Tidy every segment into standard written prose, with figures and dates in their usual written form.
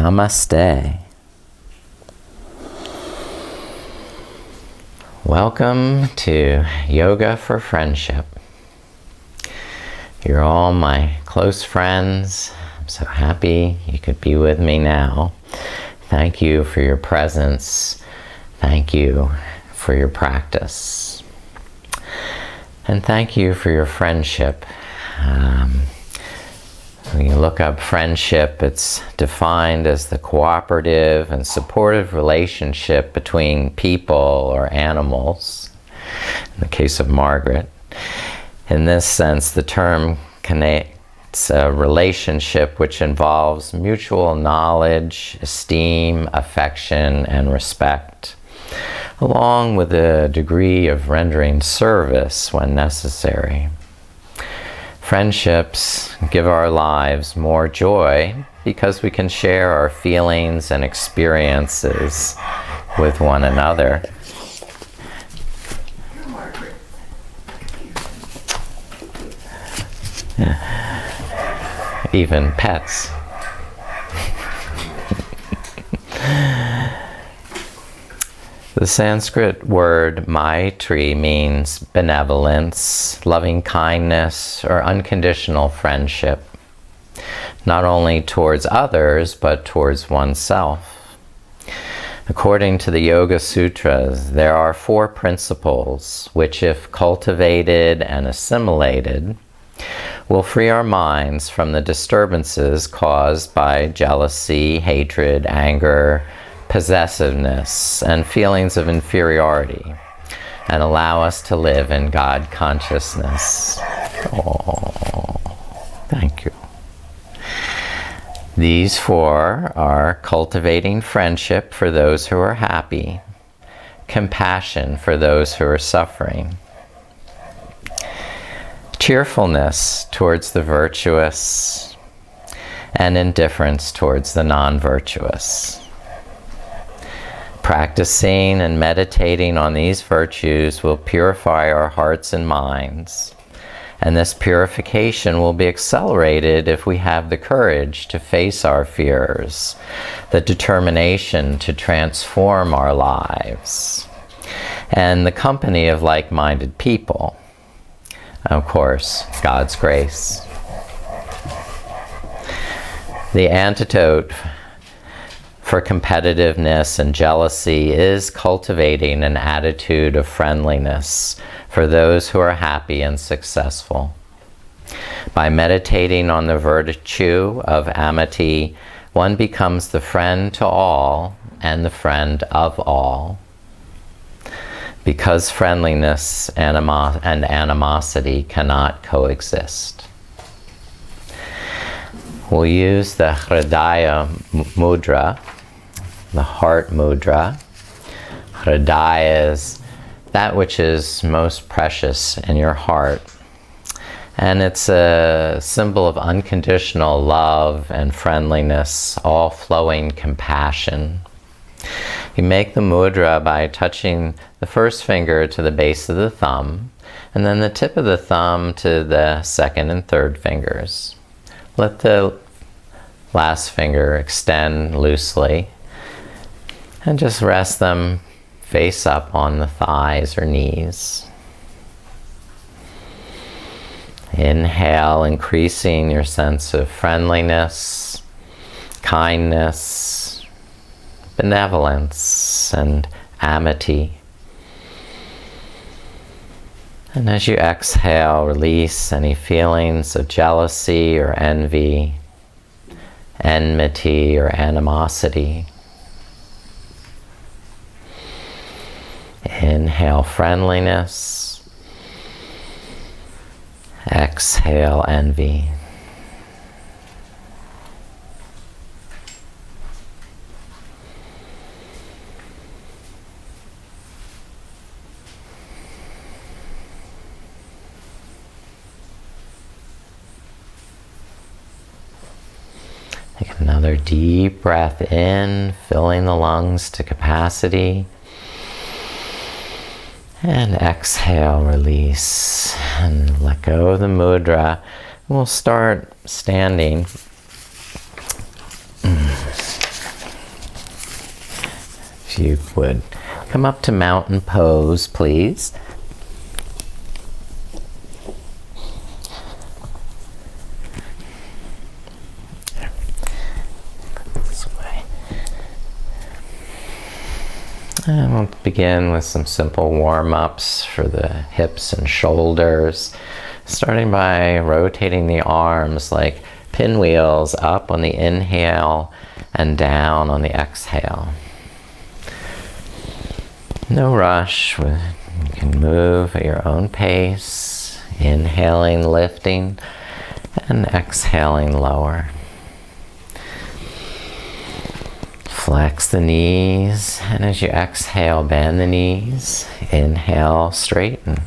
Namaste. Welcome to Yoga for Friendship. You're all my close friends. I'm so happy you could be with me now. Thank you for your presence. Thank you for your practice. And thank you for your friendship. When you look up friendship, it's defined as the cooperative and supportive relationship between people or animals, in the case of Margaret. In this sense, the term connotes a relationship which involves mutual knowledge, esteem, affection, and respect, along with a degree of rendering service when necessary. Friendships give our lives more joy because we can share our feelings and experiences with one another. Even pets. The Sanskrit word Maitri means benevolence, loving kindness, or unconditional friendship, not only towards others, but towards oneself. According to the Yoga Sutras, there are 4 principles which, if cultivated and assimilated, will free our minds from the disturbances caused by jealousy, hatred, anger, possessiveness, and feelings of inferiority, and allow us to live in God consciousness. Oh, thank you. These 4 are cultivating friendship for those who are happy, compassion for those who are suffering, cheerfulness towards the virtuous, and indifference towards the non-virtuous. Practicing and meditating on these virtues will purify our hearts and minds, and this purification will be accelerated if we have the courage to face our fears, the determination to transform our lives, and the company of like-minded people. Of course, God's grace. The antidote for competitiveness and jealousy is cultivating an attitude of friendliness for those who are happy and successful. By meditating on the virtue of amity, one becomes the friend to all and the friend of all. Because friendliness and animosity cannot coexist. We'll use the Hridaya Mudra, the heart mudra. Hridaya is that which is most precious in your heart. And it's a symbol of unconditional love and friendliness, all flowing compassion. You make the mudra by touching the first finger to the base of the thumb, and then the tip of the thumb to the second and third fingers. Let the last finger extend loosely, and just rest them face up on the thighs or knees. Inhale, increasing your sense of friendliness, kindness, benevolence, and amity. And as you exhale, release any feelings of jealousy or envy, enmity or animosity. Inhale friendliness, exhale envy. Take another deep breath in, filling the lungs to capacity. And exhale, release, and let go of the mudra. We'll start standing. If you would come up to mountain pose, please. And we'll begin with some simple warm-ups for the hips and shoulders, starting by rotating the arms like pinwheels up on the inhale and down on the exhale. No rush. You can move at your own pace, inhaling, lifting, and exhaling, lower. Flex the knees, and as you exhale, bend the knees. Inhale, straighten.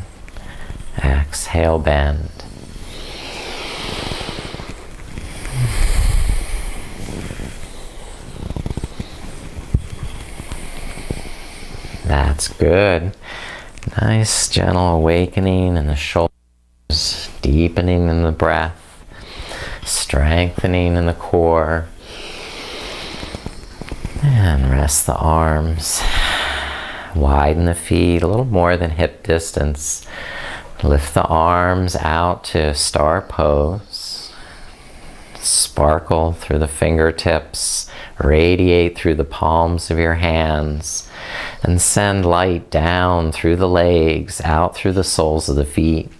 Exhale, bend. That's good. Nice, gentle awakening in the shoulders, deepening in the breath, strengthening in the core. And rest the arms. Widen the feet a little more than hip distance. Lift the arms out to star pose. Sparkle through the fingertips. Radiate through the palms of your hands. And send light down through the legs, out through the soles of the feet.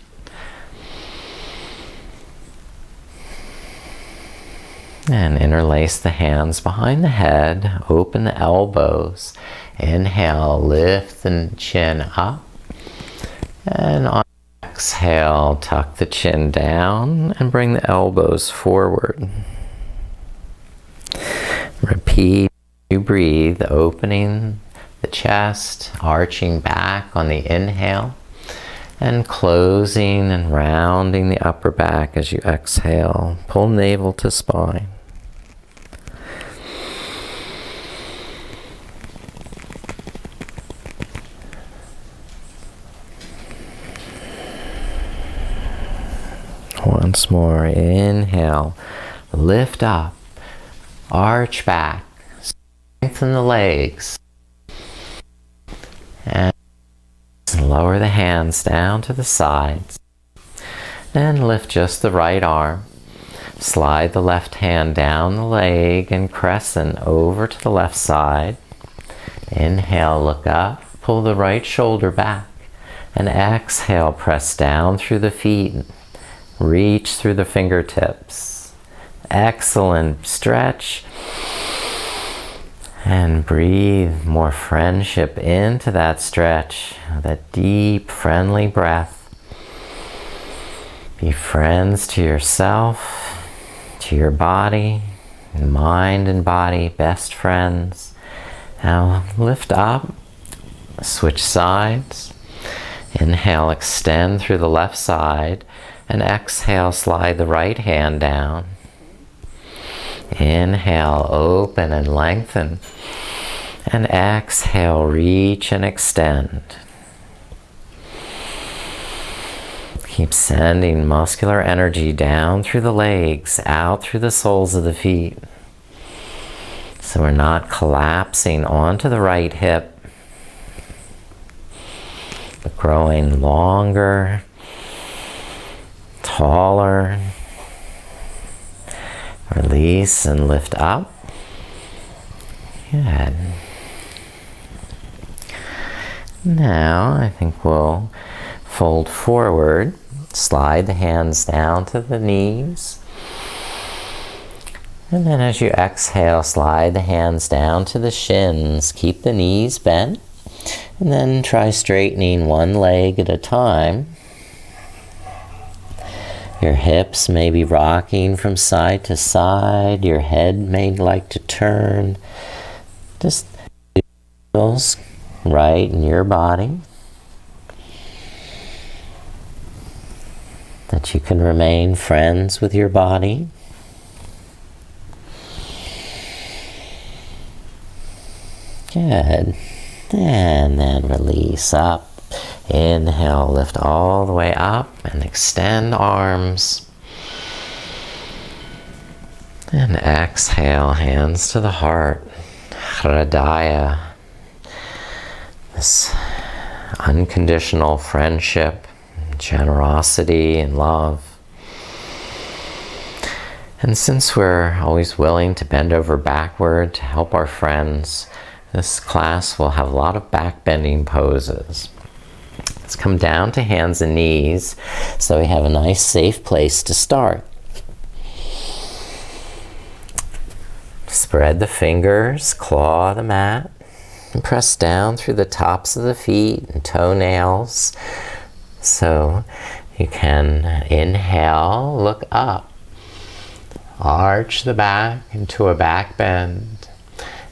And interlace the hands behind the head. Open the elbows. Inhale, lift the chin up. And on exhale, tuck the chin down and bring the elbows forward. Repeat. You breathe, opening the chest, arching back on the inhale, and closing and rounding the upper back as you exhale. Pull navel to spine. Once more, inhale, lift up, arch back, strengthen the legs, and lower the hands down to the sides, and lift just the right arm. Slide the left hand down the leg and crescent over to the left side. Inhale, look up, pull the right shoulder back, and exhale, press down through the feet. Reach through the fingertips. Excellent. Stretch. And breathe more friendship into that stretch. That deep, friendly breath. Be friends to yourself, to your body, mind and body, best friends. Now lift up. Switch sides. Inhale, extend through the left side. And exhale, slide the right hand down. Inhale, open and lengthen. And exhale, reach and extend. Keep sending muscular energy down through the legs, out through the soles of the feet. So we're not collapsing onto the right hip, but growing longer, taller. Release and lift up. Good. Now I think we'll fold forward, slide the hands down to the knees. And then as you exhale, slide the hands down to the shins. Keep the knees bent. And then try straightening one leg at a time. Your hips may be rocking from side to side. Your head may like to turn. Just feels right in your body. That you can remain friends with your body. Good. And then release up. Inhale, lift all the way up and extend arms. And exhale, hands to the heart. Hridaya. this unconditional friendship, generosity, and love. And since we're always willing to bend over backward to help our friends, this class will have a lot of back-bending poses. Let's come down to hands and knees so we have a nice safe place to start. Spread the fingers, claw the mat, and press down through the tops of the feet and toenails. So you can inhale, look up. Arch the back into a back bend.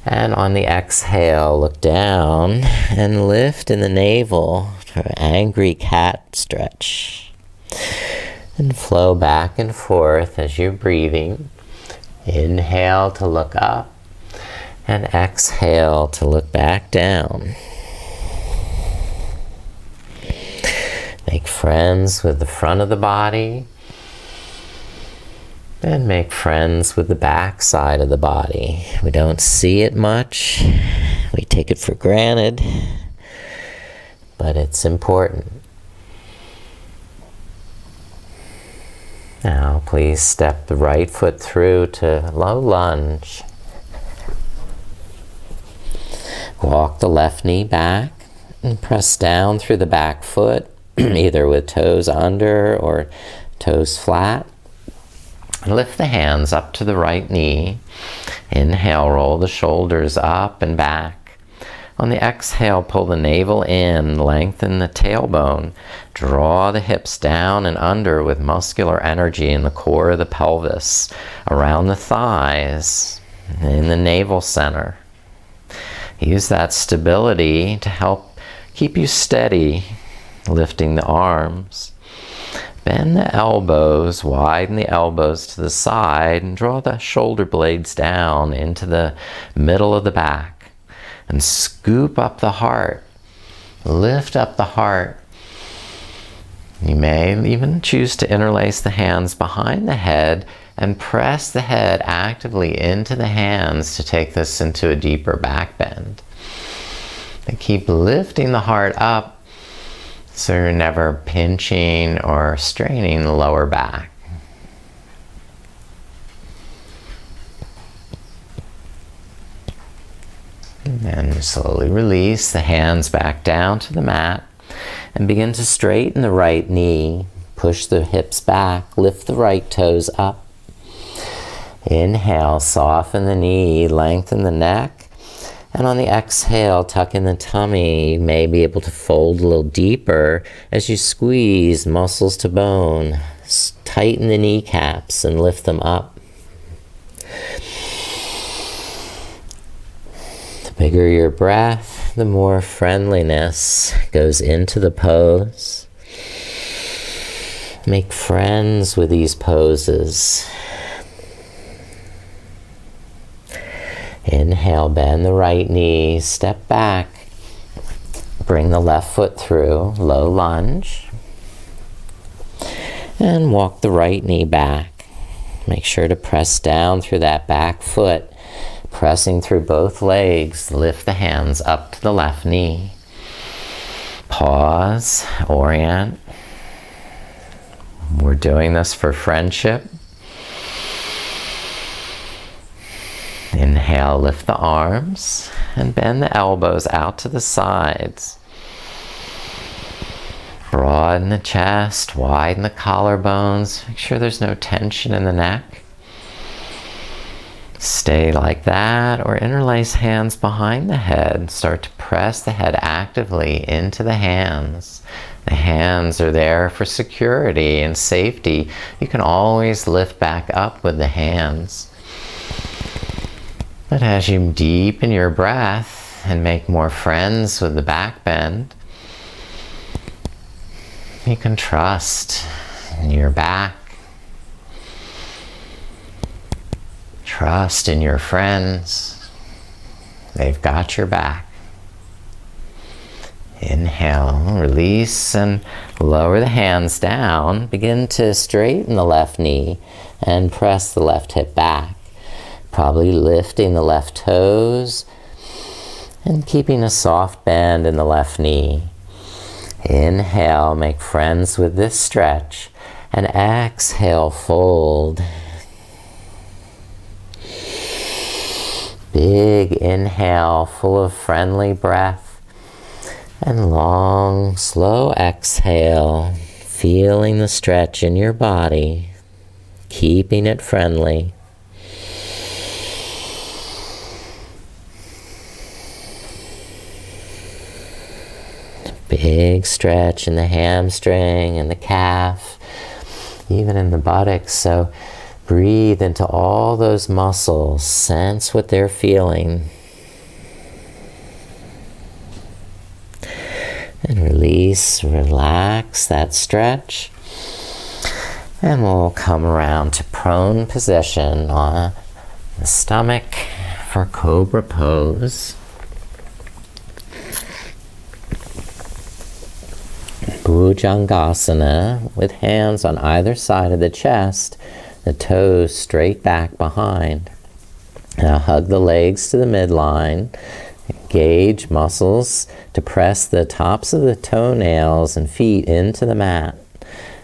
And on the exhale, look down and lift in the navel to an angry cat stretch. And flow back and forth as you're breathing. Inhale to look up and exhale to look back down. Make friends with the front of the body. And make friends with the back side of the body. We don't see it much. We take it for granted. But it's important. Now, please step the right foot through to low lunge. Walk the left knee back and press down through the back foot, either with toes under or toes flat. Lift the hands up to the right knee. Inhale, roll the shoulders up and back. On the exhale, pull the navel in, lengthen the tailbone. Draw the hips down and under with muscular energy in the core of the pelvis, around the thighs, in the navel center. Use that stability to help keep you steady, lifting the arms. Bend the elbows, widen the elbows to the side, and draw the shoulder blades down into the middle of the back. And scoop up the heart. Lift up the heart. You may even choose to interlace the hands behind the head and press the head actively into the hands to take this into a deeper back bend. And keep lifting the heart up, so you're never pinching or straining the lower back. And then slowly release the hands back down to the mat and begin to straighten the right knee. Push the hips back, lift the right toes up. Inhale, soften the knee, lengthen the neck. And on the exhale, tuck in the tummy. You may be able to fold a little deeper as you squeeze muscles to bone. Tighten the kneecaps and lift them up. The bigger your breath, the more friendliness goes into the pose. Make friends with these poses. Inhale, bend the right knee, step back, bring the left foot through, low lunge, and walk the right knee back. Make sure to press down through that back foot, pressing through both legs. Lift the hands up to the left knee. Pause, orient. We're doing this for friendship. Inhale, lift the arms and bend the elbows out to the sides. Broaden the chest, widen the collarbones. Make sure there's no tension in the neck. Stay like that, or interlace hands behind the head. Start to press the head actively into the hands. The hands are there for security and safety. You can always lift back up with the hands. But as you deepen your breath and make more friends with the back bend, you can trust in your back. Trust in your friends. They've got your back. Inhale, release, and lower the hands down. Begin to straighten the left knee and press the left hip back. Probably lifting the left toes And keeping a soft bend in the left knee. Inhale, make friends with this stretch. And exhale, fold. Big inhale, full of friendly breath. And long, slow exhale, feeling the stretch in your body, keeping it friendly. Big stretch in the hamstring and the calf, even in the buttocks. So breathe into all those muscles. Sense what they're feeling. And release, relax that stretch. And we'll come around to prone position on the stomach for Cobra pose. Bhujangasana, with hands on either side of the chest, the toes straight back behind. Now hug the legs to the midline. Engage muscles to press the tops of the toenails and feet into the mat.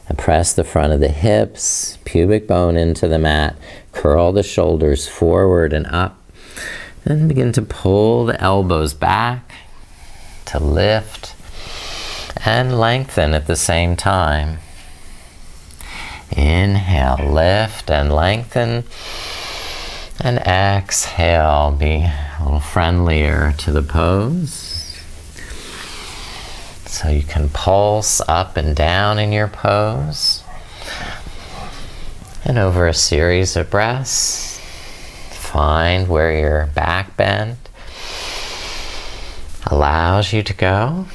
And press the front of the hips, pubic bone into the mat. Curl the shoulders forward and up. Then begin to pull the elbows back to lift and lengthen at the same time. Inhale, lift and lengthen. And exhale, be a little friendlier to the pose. So you can pulse up and down in your pose. And over a series of breaths, find where your back bend allows you to go.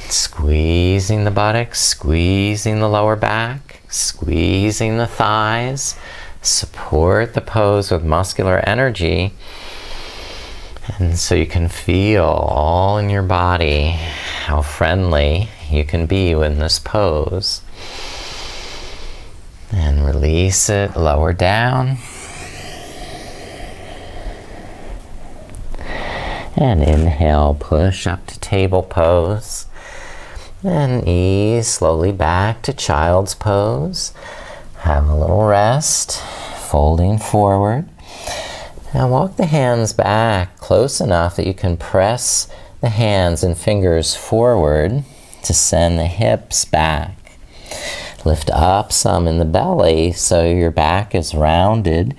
Squeezing the buttocks, squeezing the lower back, squeezing the thighs. Support the pose with muscular energy. And so you can feel all in your body how friendly you can be in this pose. And release it, lower down. And inhale, push up to table pose. And ease slowly back to child's pose. Have a little rest, folding forward. Now walk the hands back close enough that you can press the hands and fingers forward to send the hips back. Lift up some in the belly so your back is rounded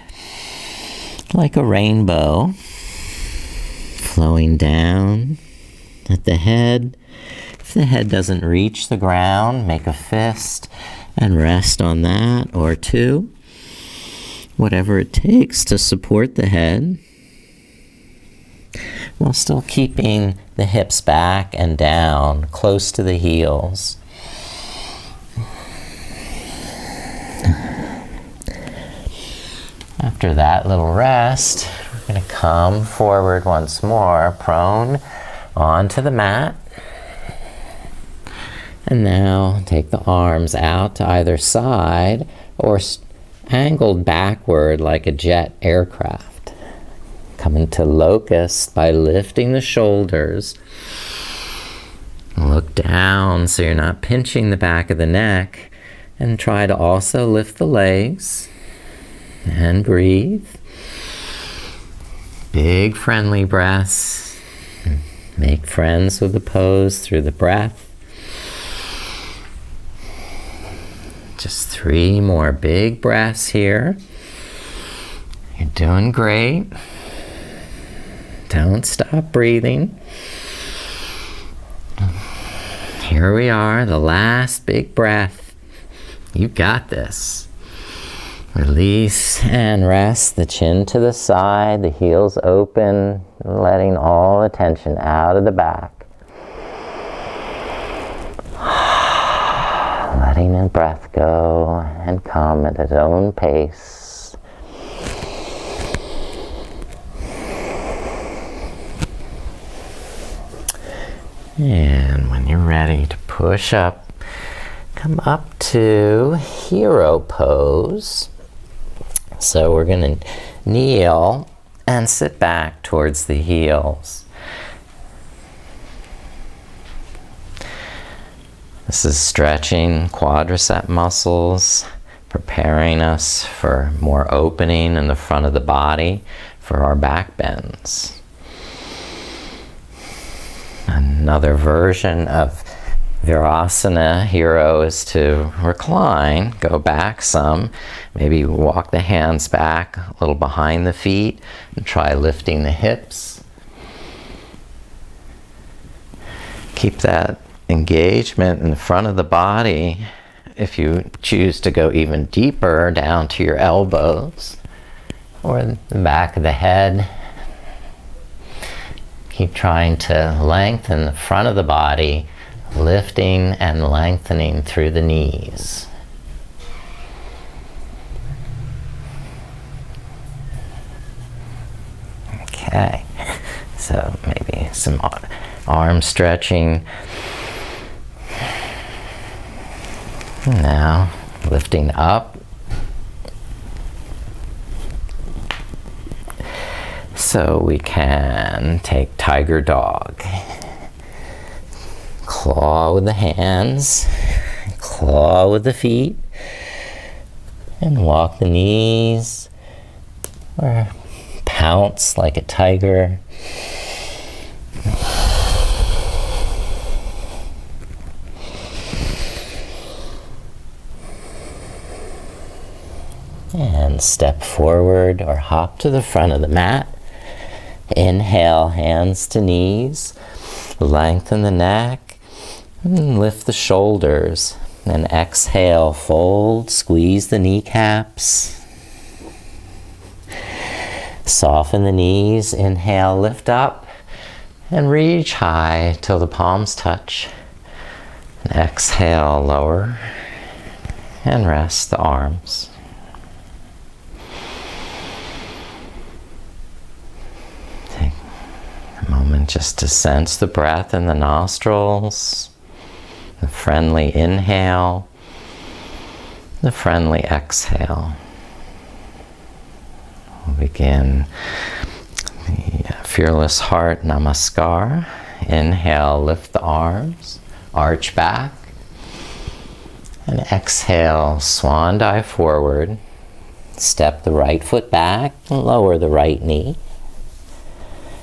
like a rainbow. Flowing down at the head. If the head doesn't reach the ground, make a fist and rest on that, or two. Whatever it takes to support the head, while still keeping the hips back and down, close to the heels. After that little rest, we're going to come forward once more, prone onto the mat. And now take the arms out to either side or angled backward like a jet aircraft. Come into locust by lifting the shoulders. Look down so you're not pinching the back of the neck. And try to also lift the legs. And breathe. Big friendly breaths. Make friends with the pose through the breath. Just 3 more big breaths here. You're doing great. Don't stop breathing. Here we are, the last big breath. You got this. Release and rest the chin to the side, the heels open, letting all the tension out of the back. Letting the breath go and come at its own pace. And when you're ready to push up, come up to hero pose. So we're going to kneel and sit back towards the heels. This is stretching quadricep muscles, preparing us for more opening in the front of the body for our back bends. Another version of Virasana hero is to recline, go back some, maybe walk the hands back a little behind the feet and try lifting the hips. Keep that engagement in the front of the body. If you choose to go even deeper down to your elbows or the back of the head, keep trying to lengthen the front of the body, lifting and lengthening through the knees. Okay, so maybe some arm stretching. Now, lifting up. So we can take tiger dog. Claw with the hands, claw with the feet, and walk the knees, or pounce like a tiger. And step forward or hop to the front of the mat. Inhale, hands to knees, lengthen the neck, and lift the shoulders. And exhale, fold, squeeze the kneecaps. Soften the knees, inhale, lift up, and reach high till the palms touch. And exhale, lower, and rest the arms. Moment just to sense the breath in the nostrils, the friendly inhale, the friendly exhale. We'll begin the Fearless Heart Namaskar. Inhale, lift the arms, arch back, and exhale, swan dive forward. Step the right foot back and lower the right knee.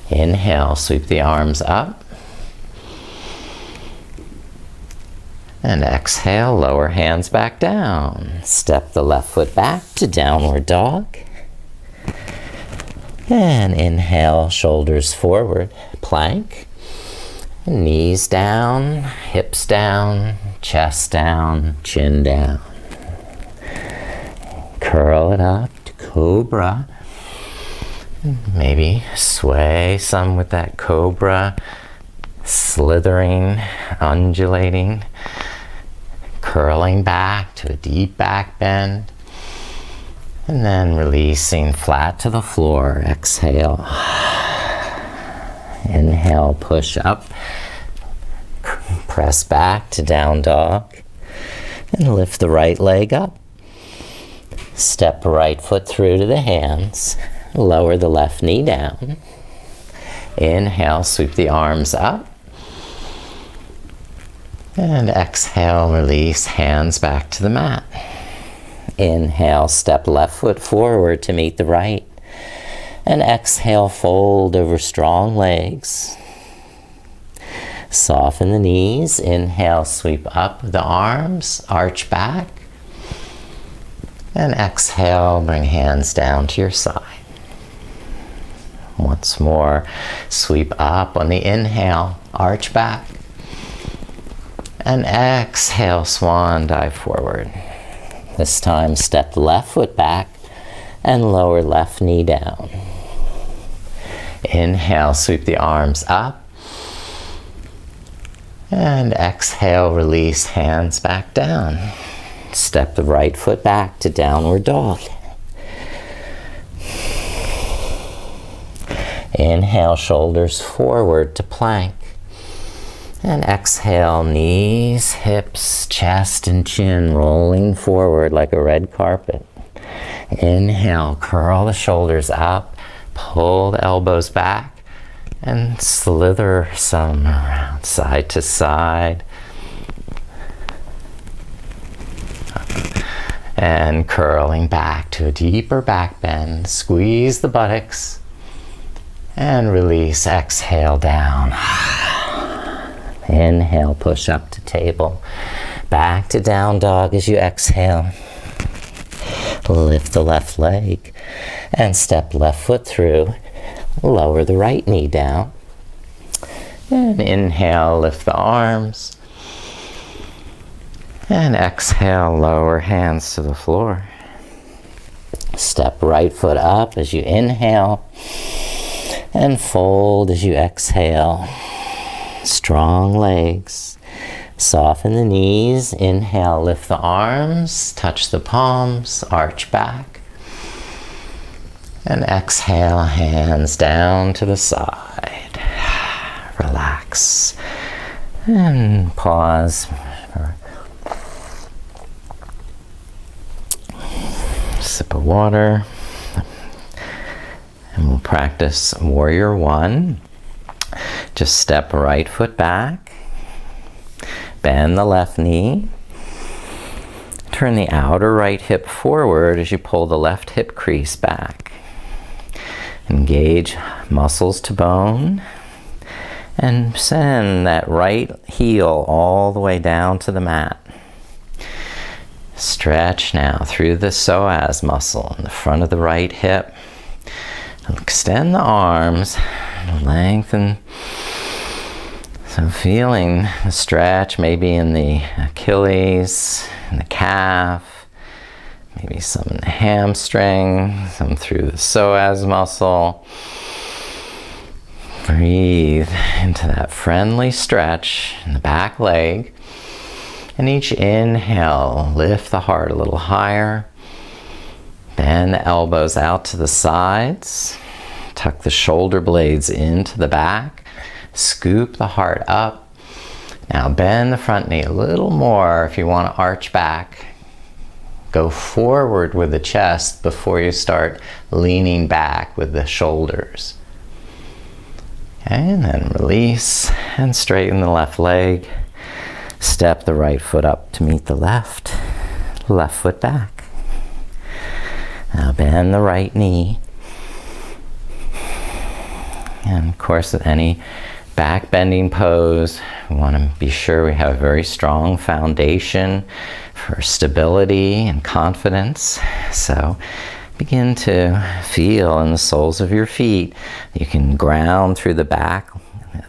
Inhale, sweep the arms up. And exhale, lower hands back down. Step the left foot back to downward dog. And inhale, shoulders forward, plank. Knees down, hips down, chest down, chin down. Curl it up to cobra. Maybe sway some with that cobra, slithering, undulating, curling back to a deep back bend, and then releasing flat to the floor. Exhale. Inhale, push up, press back to down dog, and lift the right leg up. Step right foot through to the hands. Lower the left knee down. Inhale, sweep the arms up. And exhale, release hands back to the mat. Inhale, step left foot forward to meet the right. And exhale, fold over strong legs. Soften the knees. Inhale, sweep up the arms, arch back. And exhale, bring hands down to your side. Once more, sweep up on the inhale, arch back. And exhale, swan dive forward. This time, step the left foot back and lower left knee down. Inhale, sweep the arms up. And exhale, release hands back down. Step the right foot back to downward dog. Inhale, shoulders forward to plank. And exhale, knees, hips, chest, and chin rolling forward like a red carpet. Inhale, curl the shoulders up, pull the elbows back, and slither some around side to side. And curling back to a deeper back bend. Squeeze the buttocks and release. Exhale down. Inhale, push up to table. Back to down dog as you exhale. Lift the left leg and step left foot through. Lower the right knee down. And inhale, lift the arms. And exhale, lower hands to the floor. Step right foot up as you inhale. And fold as you exhale. Strong legs. Soften the knees. Inhale, lift the arms. Touch the palms. Arch back. And exhale, hands down to the side. Relax. And pause. Sip of water. And we'll practice Warrior One. Just step right foot back. Bend the left knee. Turn the outer right hip forward as you pull the left hip crease back. Engage muscles to bone. And send that right heel all the way down to the mat. Stretch now through the psoas muscle in the front of the right hip. Extend the arms, lengthen. So feeling the stretch maybe in the Achilles, in the calf, maybe some in the hamstring, some through the psoas muscle. Breathe into that friendly stretch in the back leg. And each inhale, lift the heart a little higher. Bend the elbows out to the sides. Tuck the shoulder blades into the back. Scoop the heart up. Now bend the front knee a little more if you want to arch back. Go forward with the chest before you start leaning back with the shoulders. Okay, and then release and straighten the left leg. Step the right foot up to meet the left foot back. Now bend the right knee. And of course, with any back bending pose, we want to be sure we have a very strong foundation for stability and confidence. So begin to feel in the soles of your feet. You can ground through the back,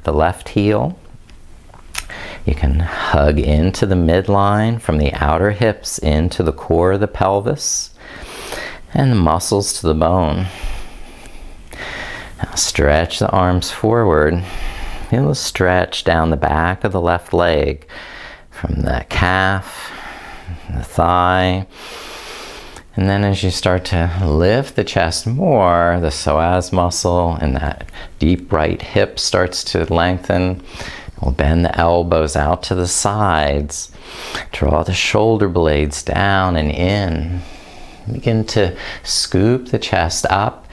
the left heel. You can hug into the midline from the outer hips into the core of the pelvis and the muscles to the bone. Now stretch the arms forward. Feel a stretch down the back of the left leg from the calf, the thigh. And then as you start to lift the chest more, the psoas muscle and that deep right hip starts to lengthen. We'll bend the elbows out to the sides. Draw the shoulder blades down and in. Begin to scoop the chest up.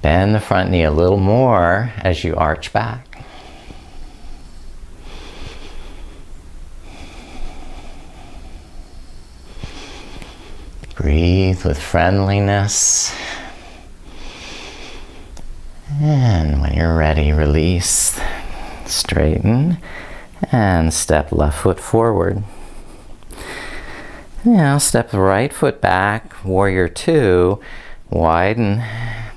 Bend the front knee a little more as you arch back. Breathe with friendliness. And when you're ready, release. Straighten and step left foot forward. Now step the right foot back, Warrior Two. Widen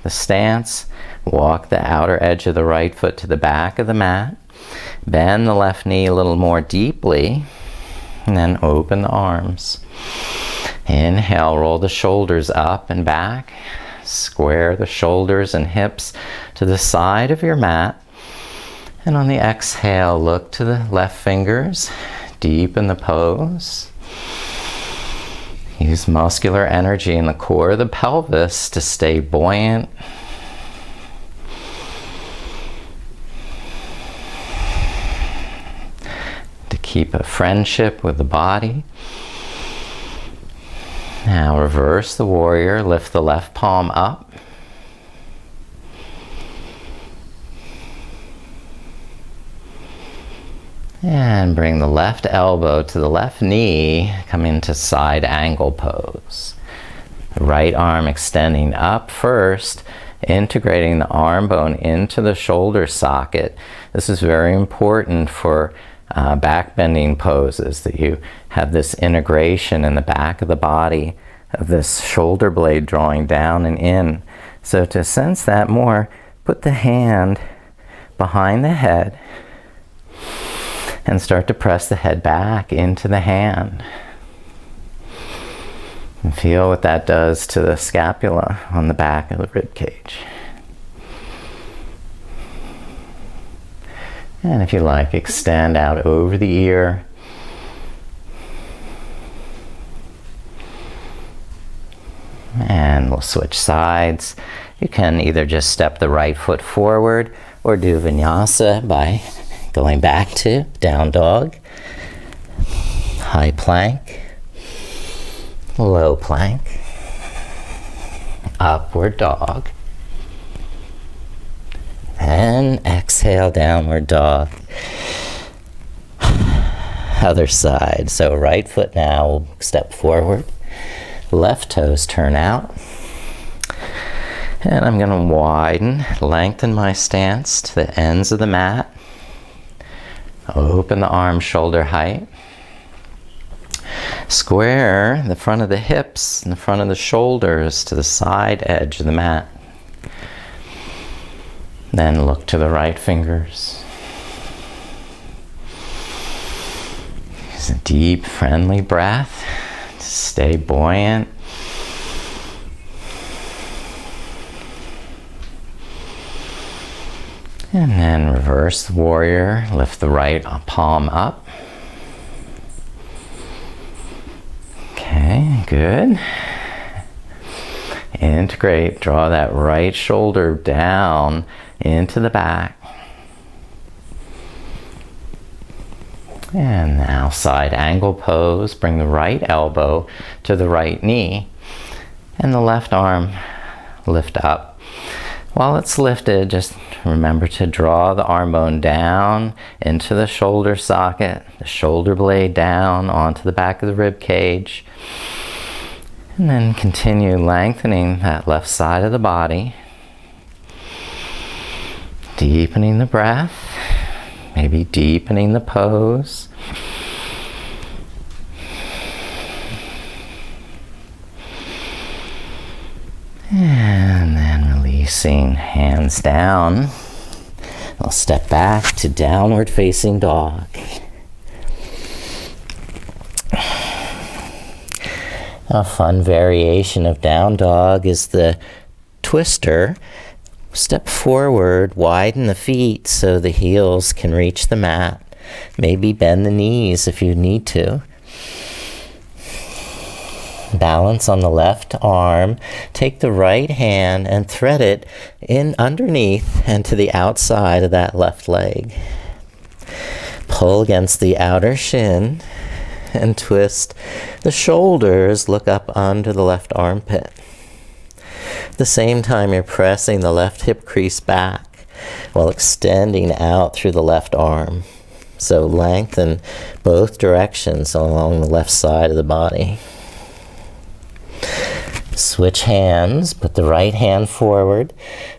the stance. Walk the outer edge of the right foot to the back of the mat. Bend the left knee a little more deeply. And then open the arms. Inhale, roll the shoulders up and back. Square the shoulders and hips to the side of your mat. And on the exhale, look to the left fingers, deepen the pose. Use muscular energy in the core of the pelvis to stay buoyant. To keep a friendship with the body. Now reverse the warrior, lift the left palm up. And bring the left elbow to the left knee, come into side angle pose. The right arm extending up first, integrating the arm bone into the shoulder socket. This is very important for back bending poses, that you have this integration in the back of the body of this shoulder blade drawing down and in. So to sense that more, put the hand behind the head and start to press the head back into the hand. And feel what that does to the scapula on the back of the rib cage. And if you like, extend out over the ear. And we'll switch sides. You can either just step the right foot forward or do vinyasa by going back to down dog, high plank, low plank, upward dog, and exhale, downward dog. Other side. So right foot now will step forward, left toes turn out, and I'm going to widen, lengthen my stance to the ends of the mat. Open the arms shoulder height. Square the front of the hips and the front of the shoulders to the side edge of the mat. Then look to the right fingers. Use a deep, friendly breath to stay buoyant. And then reverse the warrior, lift the right palm up. Okay, good. Integrate, draw that right shoulder down into the back. And now side angle pose, bring the right elbow to the right knee and the left arm lift up. While it's lifted, just remember to draw the arm bone down into the shoulder socket, the shoulder blade down onto the back of the rib cage. And then continue lengthening that left side of the body. Deepening the breath, maybe deepening the pose. And then releasing, hands down. I'll step back to downward facing dog. A fun variation of down dog is the twister. Step forward, widen the feet so the heels can reach the mat. Maybe bend the knees if you need to. Balance on the left arm. Take the right hand and thread it in underneath and to the outside of that left leg. Pull against the outer shin and twist the shoulders, look up under the left armpit. At the same time, you're pressing the left hip crease back while extending out through the left arm. So lengthen both directions along the left side of the body. Switch hands, put the right hand forward,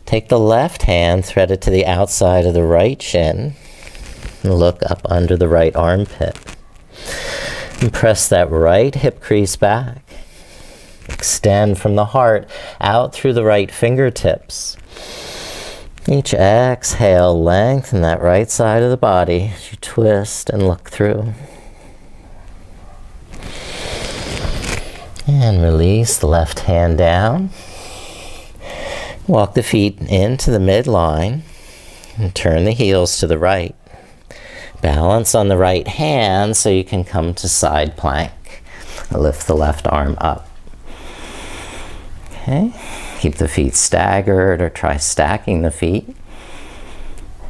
take the left hand, thread it to the outside of the right shin, and look up under the right armpit. And press that right hip crease back. Extend from the heart out through the right fingertips. Each exhale, lengthen that right side of the body as you twist and look through. And release the left hand down. Walk the feet into the midline and turn the heels to the right. Balance on the right hand so you can come to side plank. Lift the left arm up. Okay, keep the feet staggered or try stacking the feet.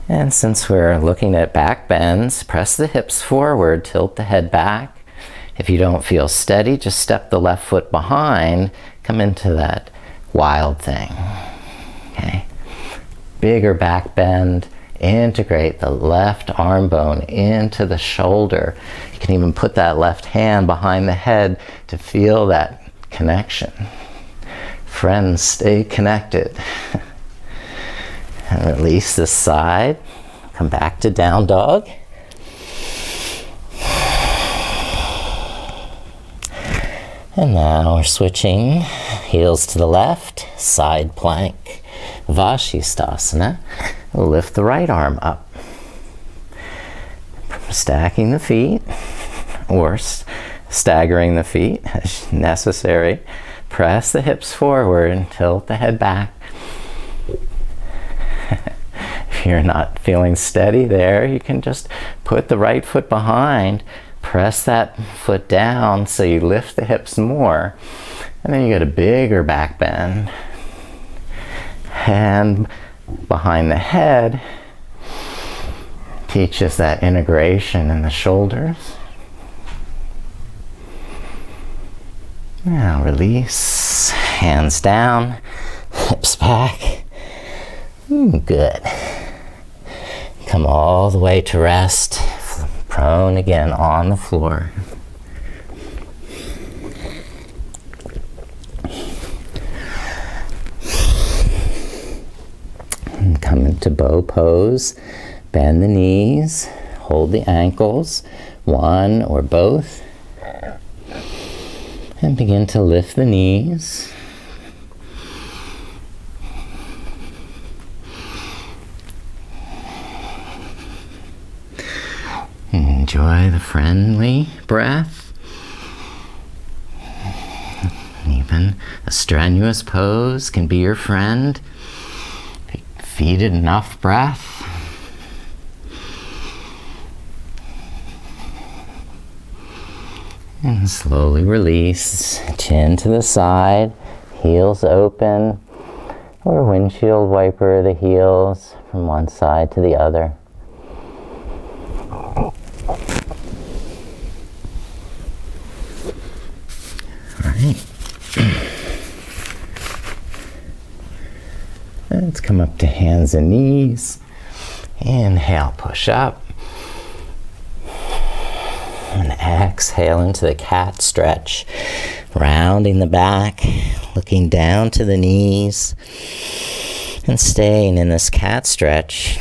And since we're looking at back bends, press the hips forward, tilt the head back. If you don't feel steady, just step the left foot behind, come into that wild thing. Okay? Bigger back bend, integrate the left arm bone into the shoulder. You can even put that left hand behind the head to feel that connection. Friends, stay connected. And release this side. Come back to down dog. And now we're switching heels to the left, side plank, Vashistasana. We'll lift the right arm up. Stacking the feet, or staggering the feet as necessary. Press the hips forward and tilt the head back. If you're not feeling steady there, you can just put the right foot behind. Press that foot down so you lift the hips more. And then you get a bigger back bend. Hand behind the head teaches that integration in the shoulders. Now release. Hands down. Hips back. Good. Come all the way to rest. Prone again on the floor. And come into bow pose. Bend the knees. Hold the ankles, one or both. And begin to lift the knees. Enjoy the friendly breath. Even a strenuous pose can be your friend. Feed it enough breath. And slowly release. Chin to the side, heels open, or windshield wiper the heels from one side to the other. Let's come up to hands and knees. Inhale, push up. And exhale into the cat stretch. Rounding the back, looking down to the knees, and staying in this cat stretch.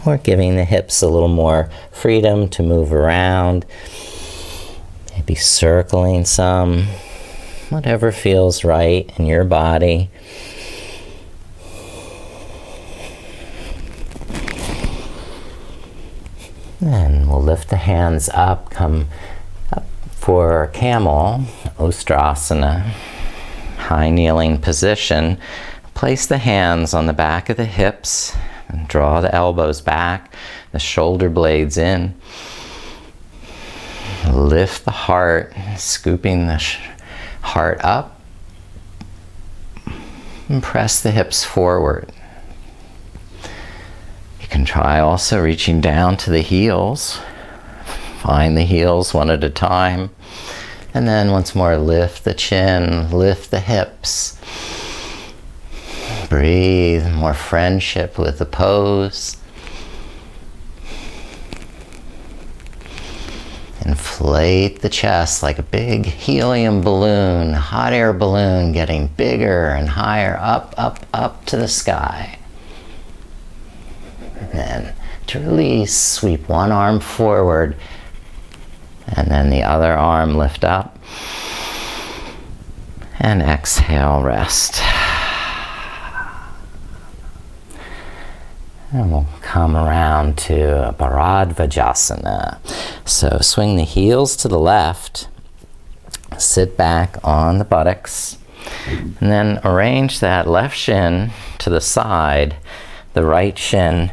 Or giving the hips a little more freedom to move around. Maybe circling some. Whatever feels right in your body. Then we'll lift the hands up, come up for camel, Ustrasana, high kneeling position. Place the hands on the back of the hips and draw the elbows back, the shoulder blades in. Lift the heart, scooping the heart up, and press the hips forward. You can try also reaching down to the heels. Find the heels one at a time. And then once more, lift the chin, lift the hips. Breathe, more friendship with the pose. Inflate the chest like a big helium balloon, hot air balloon, getting bigger and higher, up, up, up to the sky. And then to release, sweep one arm forward, and then the other arm lift up. And exhale, rest. And we'll come around to Bharadvajasana. So swing the heels to the left, sit back on the buttocks, and then arrange that left shin to the side, the right shin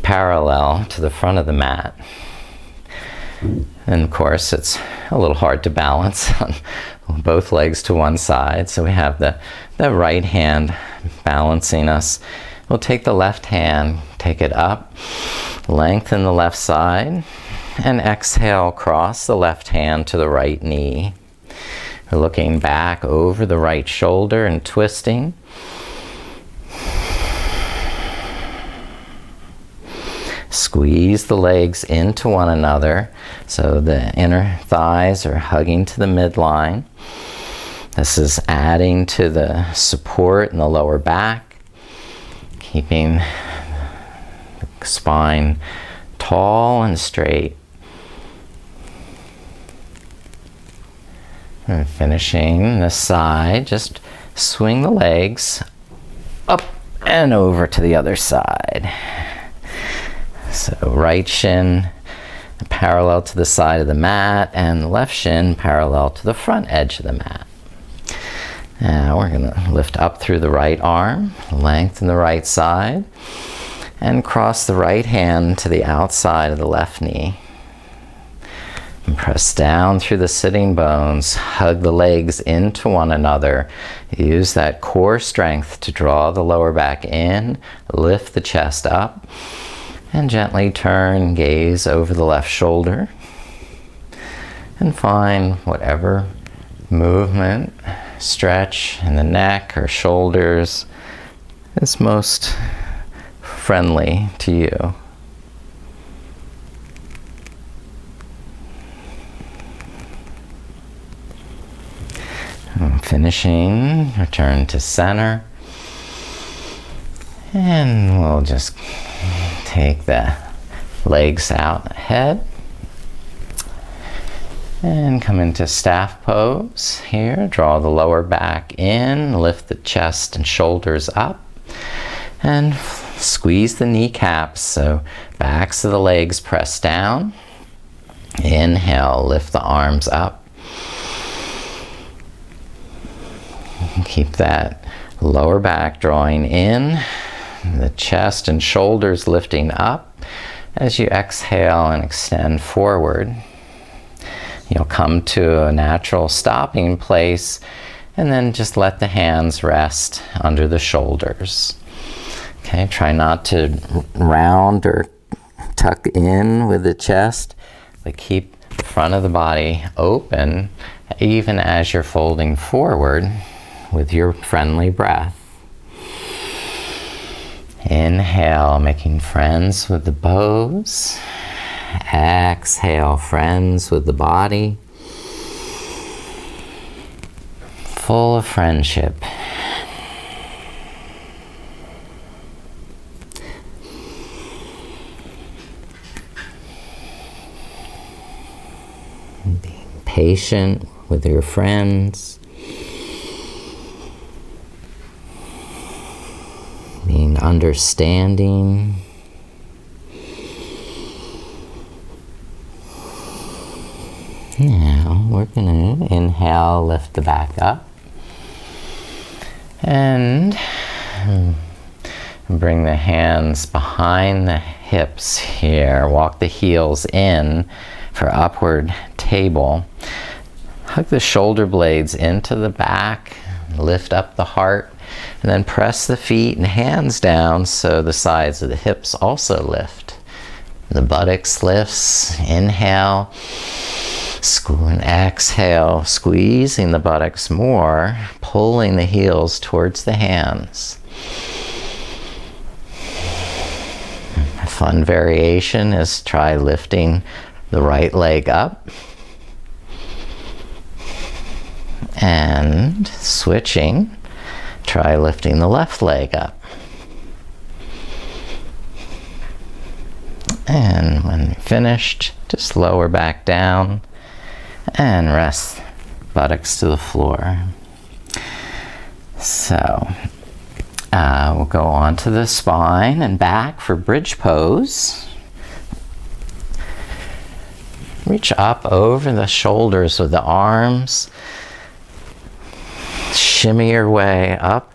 parallel to the front of the mat. And of course, it's a little hard to balance on both legs to one side, so we have the right hand balancing us. We'll take the left hand, take it up, lengthen the left side, and exhale, cross the left hand to the right knee. We're looking back over the right shoulder and twisting. Squeeze the legs into one another so the inner thighs are hugging to the midline. This is adding to the support in the lower back, keeping the spine tall and straight. And finishing this side, just swing the legs up and over to the other side. So right shin parallel to the side of the mat and the left shin parallel to the front edge of the mat. Now we're going to lift up through the right arm, lengthen the right side, and cross the right hand to the outside of the left knee. And press down through the sitting bones, hug the legs into one another. Use that core strength to draw the lower back in, lift the chest up, and gently turn, gaze over the left shoulder, and find whatever movement, stretch in the neck or shoulders is most friendly to you. And finishing, return to center. And we'll just take the legs out ahead and come into staff pose here. Draw the lower back in, lift the chest and shoulders up, and squeeze the kneecaps so backs of the legs press down. Inhale, lift the arms up. Keep that lower back drawing in, the chest and shoulders lifting up. As you exhale and extend forward, you'll come to a natural stopping place and then just let the hands rest under the shoulders. Okay, try not to round or tuck in with the chest, but keep the front of the body open even as you're folding forward with your friendly breath. Inhale, making friends with the pose. Exhale, friends with the body. Full of friendship. Being patient with your friends. Being understanding. Now we're going to inhale, lift the back up, and bring the hands behind the hips here. Walk the heels in for upward table. Hug the shoulder blades into the back, lift up the heart, and then press the feet and hands down so the sides of the hips also lift. The buttocks lifts. Inhale. And exhale, squeezing the buttocks more, pulling the heels towards the hands. A fun variation is try lifting the right leg up and switching, try lifting the left leg up. And when finished, just lower back down and rest buttocks to the floor. So we'll go on to the spine and back for bridge pose. Reach up over the shoulders with the arms. Shimmy your way up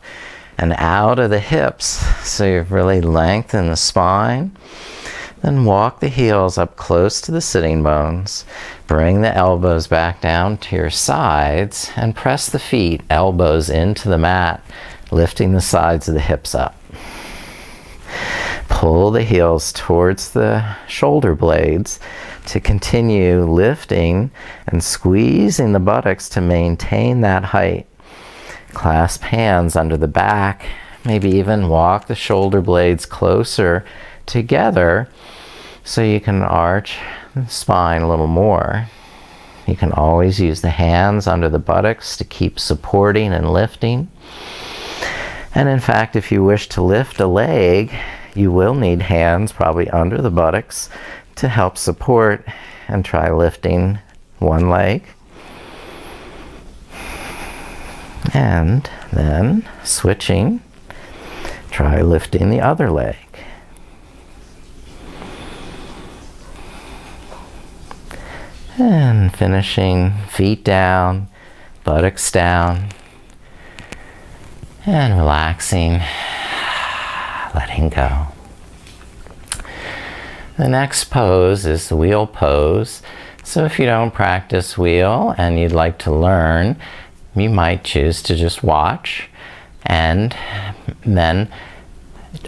and out of the hips so you really lengthen the spine. Then walk the heels up close to the sitting bones. Bring the elbows back down to your sides and press the feet, elbows into the mat, lifting the sides of the hips up. pull the heels towards the shoulder blades to continue lifting and squeezing the buttocks to maintain that height. Clasp hands under the back, maybe even walk the shoulder blades closer together so you can arch the spine a little more. You can always use the hands under the buttocks to keep supporting and lifting. And in fact, if you wish to lift a leg, you will need hands probably under the buttocks to help support, and try lifting one leg. And then switching, try lifting the other leg. And finishing, feet down, buttocks down, and relaxing, letting go. The next pose is the wheel pose. So if you don't practice wheel and you'd like to learn, you might choose to just watch and then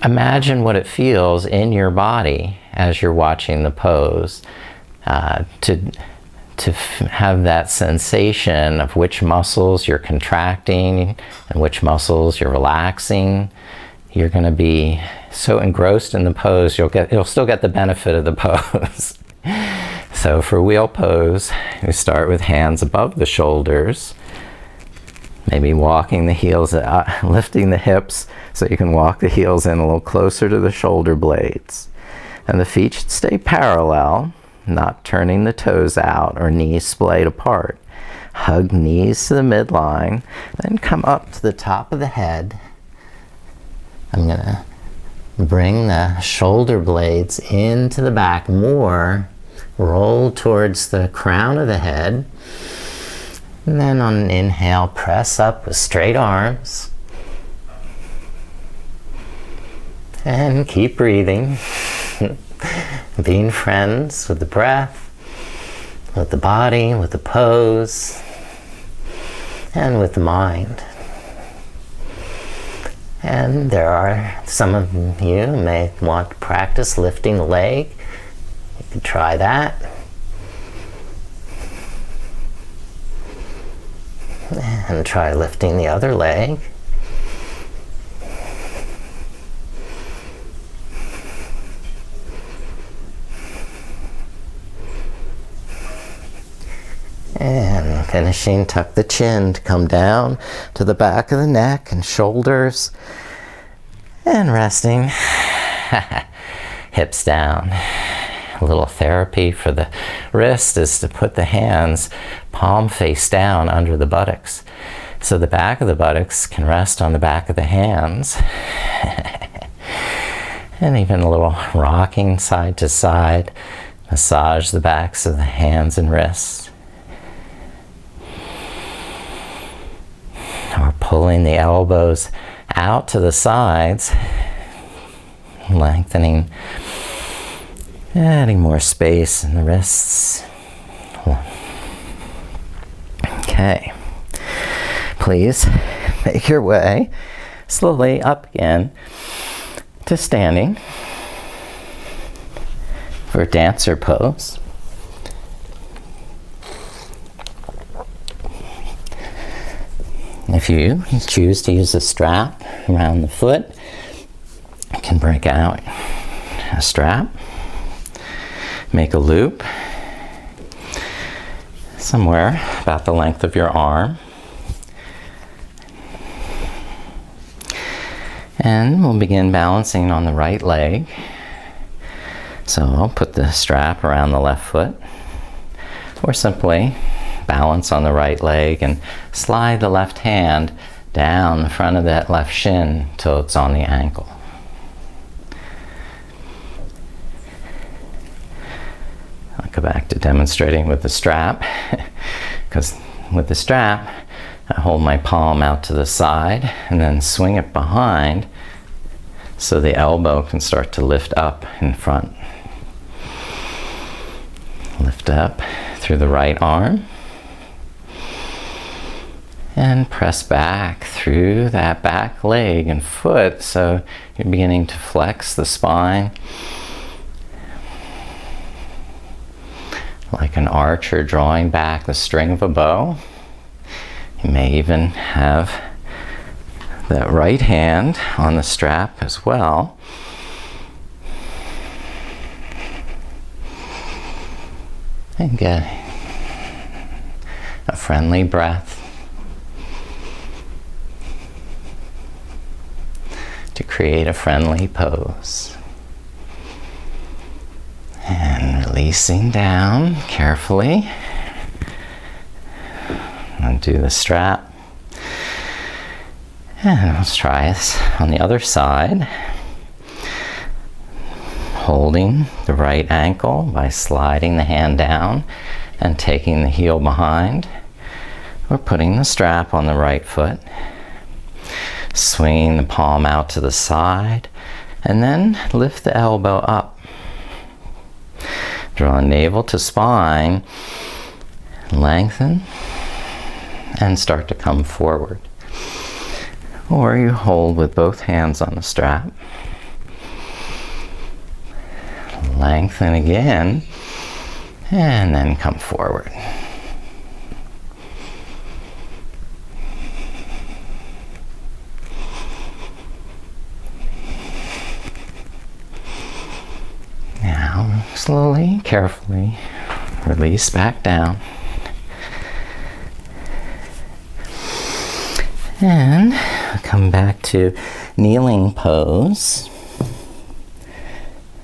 imagine what it feels in your body as you're watching the pose. To have that sensation of which muscles you're contracting and which muscles you're relaxing. You're going to be so engrossed in the pose, you'll still get the benefit of the pose. So for wheel pose, we start with hands above the shoulders, maybe walking the heels, lifting the hips so you can walk the heels in a little closer to the shoulder blades. And the feet should stay parallel, not turning the toes out or knees splayed apart. Hug knees to the midline, then come up to the top of the head. I'm going to bring the shoulder blades into the back more, roll towards the crown of the head, and then on an inhale, press up with straight arms. And keep breathing. Being friends with the breath, with the body, with the pose, and with the mind. And there are some of you who may want to practice lifting the leg. You can try that. And try lifting the other leg. And finishing, tuck the chin to come down to the back of the neck and shoulders. And resting, hips down. A little therapy for the wrist is to put the hands palm face down under the buttocks. So the back of the buttocks can rest on the back of the hands. And even a little rocking side to side. Massage the backs of the hands and wrists. Or pulling the elbows out to the sides, lengthening, adding more space in the wrists. Okay, please make your way slowly up again to standing for dancer pose. If you choose to use a strap around the foot, you can break out a strap, make a loop somewhere about the length of your arm, and we'll begin balancing on the right leg. So I'll put the strap around the left foot, or simply balance on the right leg and slide the left hand down the front of that left shin till it's on the ankle. I'll go back to demonstrating with the strap, because with the strap I hold my palm out to the side and then swing it behind so the elbow can start to lift up in front. Lift up through the right arm. And press back through that back leg and foot, so you're beginning to flex the spine like an archer drawing back the string of a bow. You may even have that right hand on the strap as well. And get a friendly breath to create a friendly pose. And releasing down carefully. Undo the strap. And let's try this on the other side. Holding the right ankle by sliding the hand down and taking the heel behind. We're putting the strap on the right foot. Swinging the palm out to the side. And then lift the elbow up. Draw navel to spine, lengthen, and start to come forward. Or you hold with both hands on the strap. Lengthen again, and then come forward. Now, slowly, carefully, release back down. And come back to kneeling pose.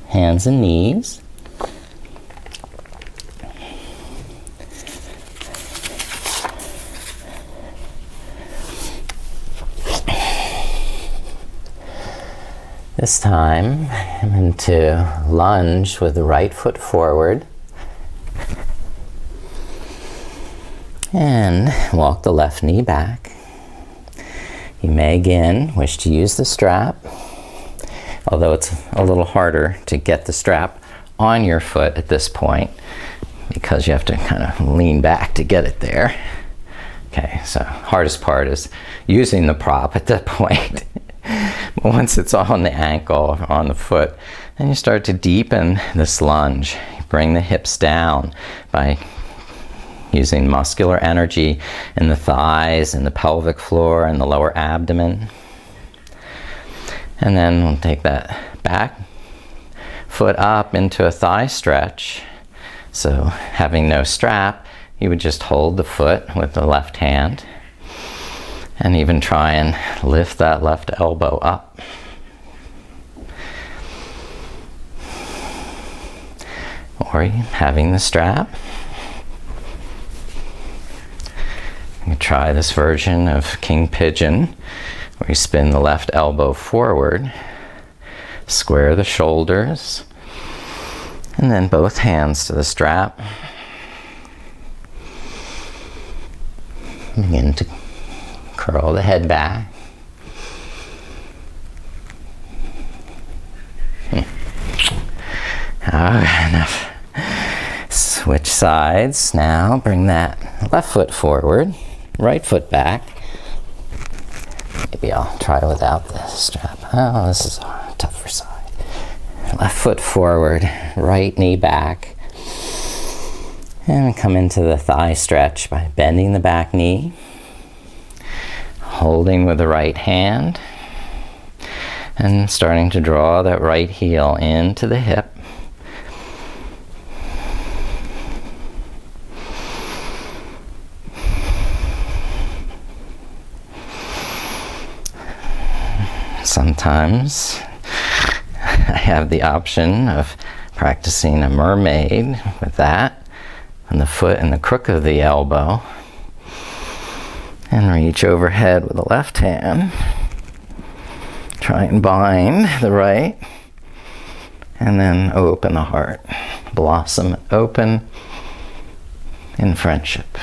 Hands and knees. This time, I'm going to lunge with the right foot forward and walk the left knee back. You may again wish to use the strap, although it's a little harder to get the strap on your foot at this point because you have to kind of lean back to get it there. Okay, so hardest part is using the prop at that point. But once it's on the ankle or on the foot, then you start to deepen this lunge. You bring the hips down by using muscular energy in the thighs and the pelvic floor and the lower abdomen. And then we'll take that back foot up into a thigh stretch. So having no strap, you would just hold the foot with the left hand and even try and lift that left elbow up. Or having the strap, you can try this version of King Pigeon, where you spin the left elbow forward, square the shoulders, and then both hands to the strap. Begin to curl the head back. Enough. Switch sides now. Bring that left foot forward, right foot back. Maybe I'll try without the strap. Oh, this is a tougher side. Left foot forward, right knee back. And come into the thigh stretch by bending the back knee. Holding with the right hand. And starting to draw that right heel into the hip. Sometimes I have the option of practicing a mermaid with that, on the foot and the crook of the elbow, and reach overhead with the left hand. Try and bind the right, and then open the heart. Blossom open in friendship.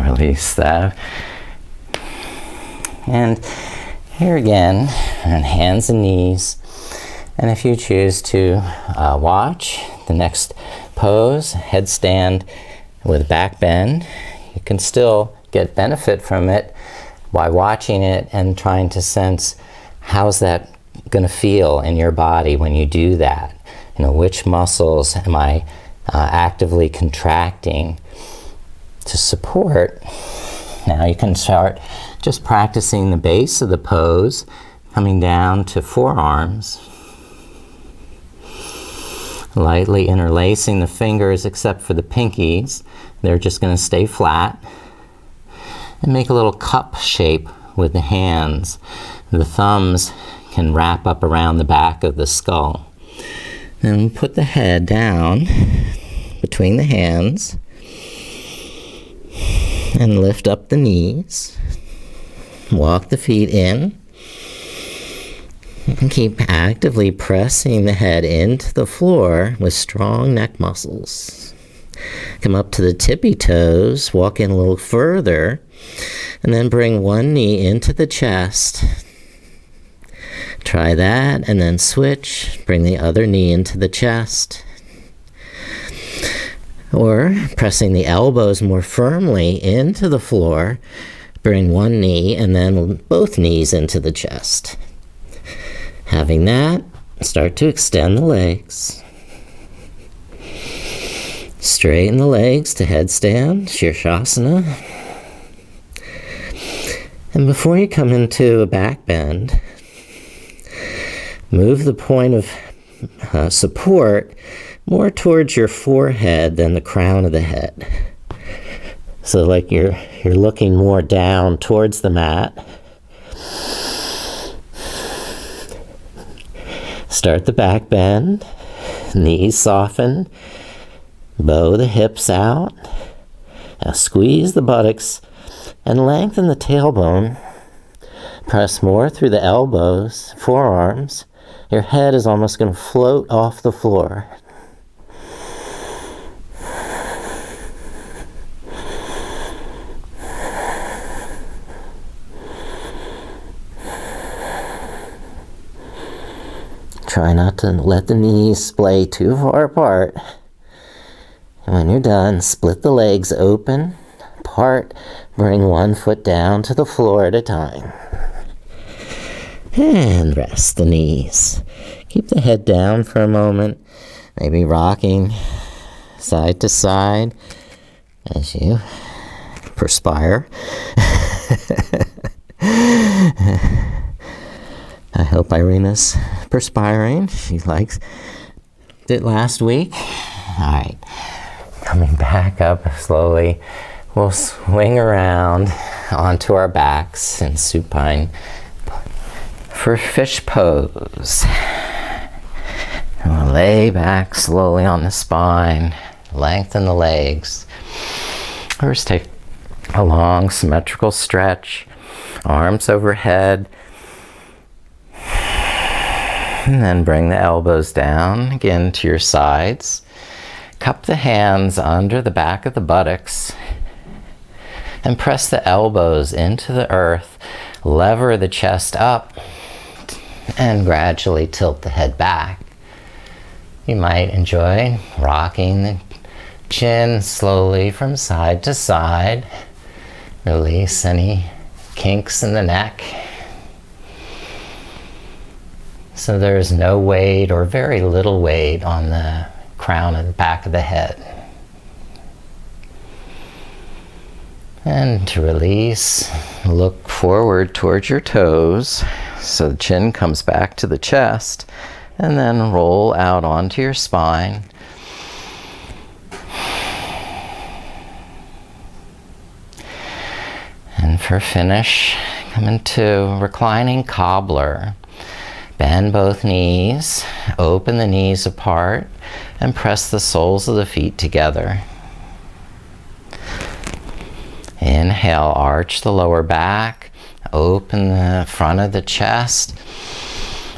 Release that. And here again, on hands and knees. And if you choose to watch the next pose, headstand with back bend. You can still get benefit from it by watching it and trying to sense how's that going to feel in your body when you do that. You know, which muscles am I actively contracting to support. Now you can start just practicing the base of the pose, coming down to forearms. Lightly interlacing the fingers except for the pinkies. They're just going to stay flat. And make a little cup shape with the hands. The thumbs can wrap up around the back of the skull. Then put the head down between the hands and lift up the knees. Walk the feet in. And keep actively pressing the head into the floor with strong neck muscles. Come up to the tippy toes, walk in a little further, and then bring one knee into the chest. Try that, and then switch. Bring the other knee into the chest. Or, pressing the elbows more firmly into the floor, bring one knee and then both knees into the chest. Having that, start to extend the legs. Straighten the legs to headstand, Shirshasana. And before you come into a back bend, move the point of support more towards your forehead than the crown of the head. So like you're looking more down towards the mat. Start the back bend, knees soften, bow the hips out, now squeeze the buttocks and lengthen the tailbone. Press more through the elbows, forearms. Your head is almost going to float off the floor. Try not to let the knees splay too far apart. And when you're done, split the legs open, apart, bring one foot down to the floor at a time. And rest the knees. Keep the head down for a moment, maybe rocking side to side as you perspire. I hope Irina's perspiring. She likes it last week. All right, coming back up slowly. We'll swing around onto our backs in supine for fish pose. And we'll lay back slowly on the spine, lengthen the legs. First, take a long symmetrical stretch, arms overhead. And then bring the elbows down again to your sides. Cup the hands under the back of the buttocks and press the elbows into the earth. Lever the chest up and gradually tilt the head back. You might enjoy rocking the chin slowly from side to side. Release any kinks in the neck. So there's no weight or very little weight on the crown and back of the head. And to release, look forward towards your toes so the chin comes back to the chest, and then roll out onto your spine. And for finish, come into reclining cobbler. Bend both knees, open the knees apart, and press the soles of the feet together. Inhale, arch the lower back, open the front of the chest,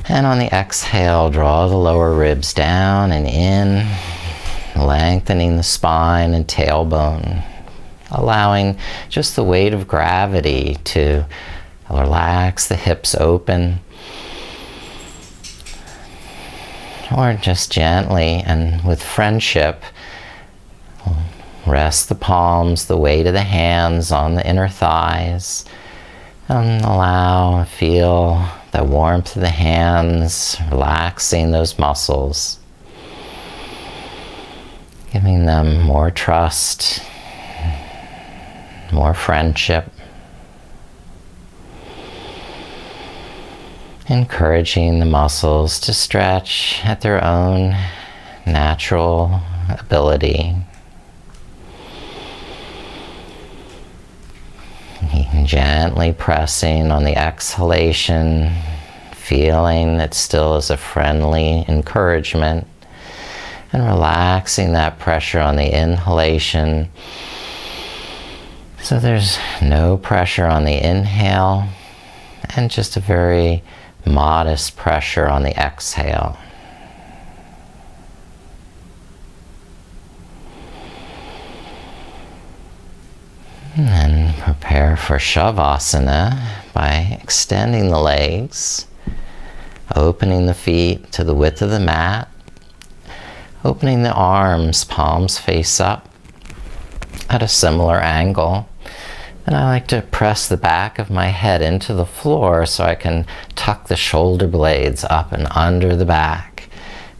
and on the exhale, draw the lower ribs down and in, lengthening the spine and tailbone, allowing just the weight of gravity to relax the hips open. or just gently and with friendship, rest the palms, the weight of the hands on the inner thighs, and feel the warmth of the hands, relaxing those muscles, giving them more trust, more friendship, encouraging the muscles to stretch at their own natural ability. Gently pressing on the exhalation, feeling it still is a friendly encouragement, and relaxing that pressure on the inhalation so there's no pressure on the inhale and just a very modest pressure on the exhale. And then prepare for Shavasana by extending the legs, opening the feet to the width of the mat, opening the arms, palms face up at a similar angle. And I like to press the back of my head into the floor so I can tuck the shoulder blades up and under the back.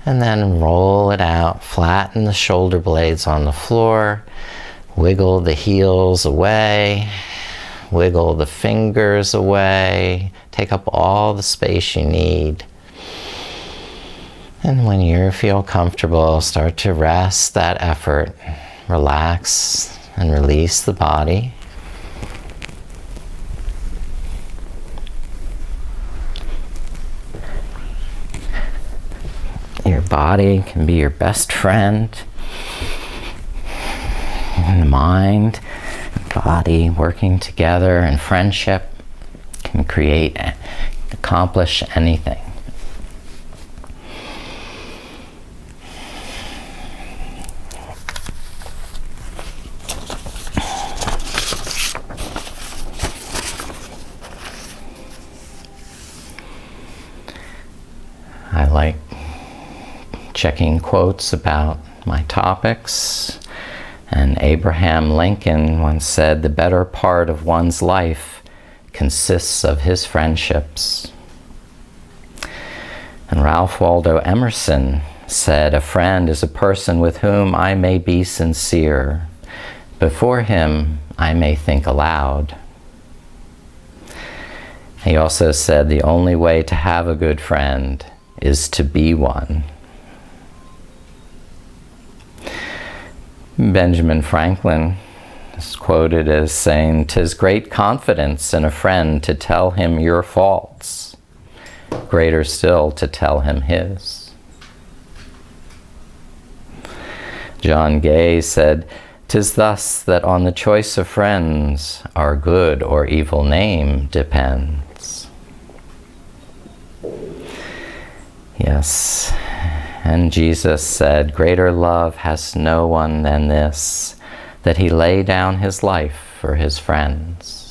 And then roll it out, flatten the shoulder blades on the floor, wiggle the heels away, wiggle the fingers away, take up all the space you need. And when you feel comfortable, start to rest that effort, relax and release the body. Your body can be your best friend. And the mind and body working together in friendship can accomplish anything. I like checking quotes about my topics. And Abraham Lincoln once said, "The better part of one's life consists of his friendships." And Ralph Waldo Emerson said, "A friend is a person with whom I may be sincere. Before him, I may think aloud." He also said, "The only way to have a good friend is to be one." Benjamin Franklin is quoted as saying, "'Tis great confidence in a friend to tell him your faults, greater still to tell him his." John Gay said, "'Tis thus that on the choice of friends our good or evil name depends." Yes. And Jesus said, "Greater love has no one than this, that he lay down his life for his friends."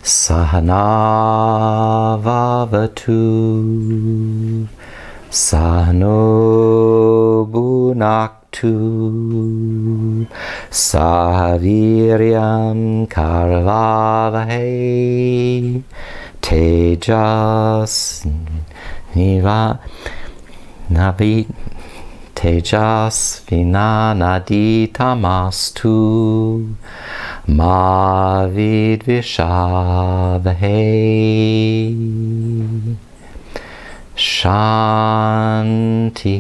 Sahana vavatu, sahano bhunaktu, sahaviryam karvavahe, tejas tejas vinanaditamastu, ma vidvishavahe. Shanti,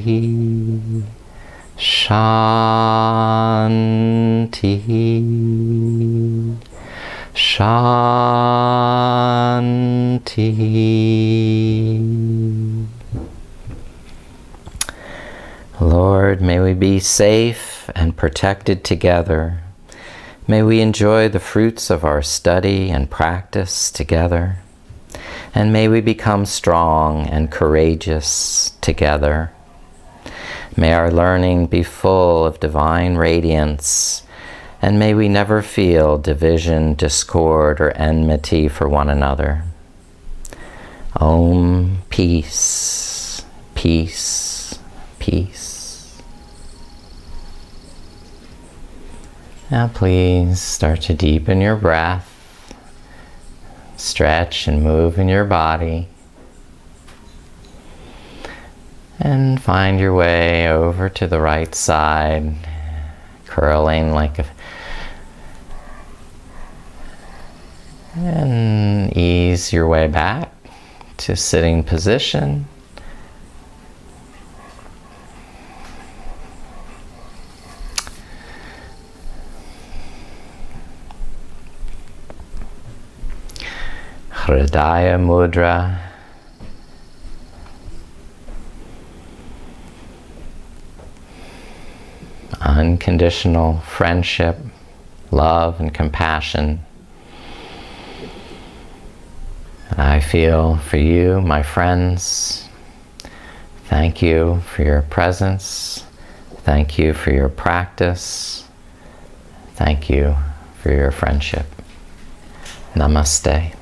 Shanti, Shanti. Lord, may we be safe and protected together. May we enjoy the fruits of our study and practice together. And may we become strong and courageous together. May our learning be full of divine radiance, and may we never feel division, discord, or enmity for one another. Om, peace, peace, peace. Now please start to deepen your breath. Stretch and move in your body. And find your way over to the right side, curling like a... And ease your way back to sitting position. Hridaya Mudra. Unconditional friendship, love, and compassion. And I feel for you, my friends. Thank you for your presence. Thank you for your practice. Thank you for your friendship. Namaste.